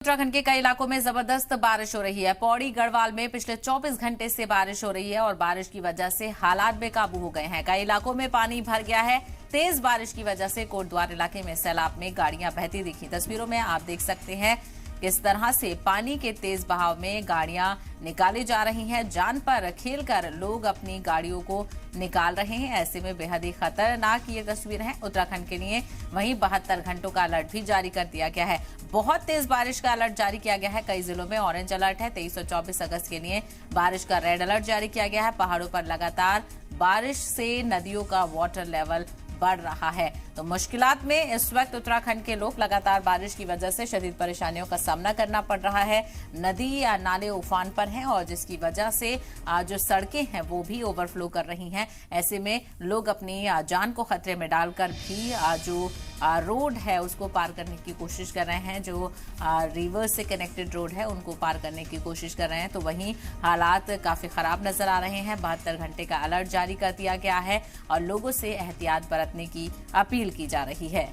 उत्तराखंड के कई इलाकों में जबरदस्त बारिश हो रही है। पौड़ी गढ़वाल में पिछले 24 घंटे से बारिश हो रही है और बारिश की वजह से हालात बेकाबू हो गए हैं। कई इलाकों में पानी भर गया है। तेज बारिश की वजह से कोटद्वार इलाके में सैलाब में गाड़ियां बहती दिखी। तस्वीरों में आप देख सकते हैं किस तरह से पानी के तेज बहाव में गाड़ियां निकाली जा रही हैं। जान पर खेलकर लोग अपनी गाड़ियों को निकाल रहे हैं। ऐसे में बेहद ही खतरनाक ये तस्वीर है उत्तराखंड के लिए। वहीं 72 घंटों का अलर्ट भी जारी कर दिया गया है। बहुत तेज बारिश का अलर्ट जारी किया गया है। कई जिलों में ऑरेंज अलर्ट है। 23 और 24 अगस्त के लिए बारिश का रेड अलर्ट जारी किया गया है। पहाड़ों पर लगातार बारिश से नदियों का वाटर लेवल बढ़ रहा है। तो मुश्किलात में इस वक्त उत्तराखंड के लोग लगातार बारिश की वजह से शदीद परेशानियों का सामना करना पड़ रहा है। नदी या नाले उफान पर हैं और जिसकी वजह से जो सड़कें हैं वो भी ओवरफ्लो कर रही हैं। ऐसे में लोग अपनी जान को खतरे में डालकर भी जो रोड है उसको पार करने की कोशिश कर रहे हैं। जो रिवर से कनेक्टेड रोड है उनको पार करने की कोशिश कर रहे हैं। तो वहीं हालात काफी खराब नजर आ रहे हैं। 72 घंटे का अलर्ट जारी कर दिया गया है और लोगों से एहतियात बरतने की अपील की जा रही है।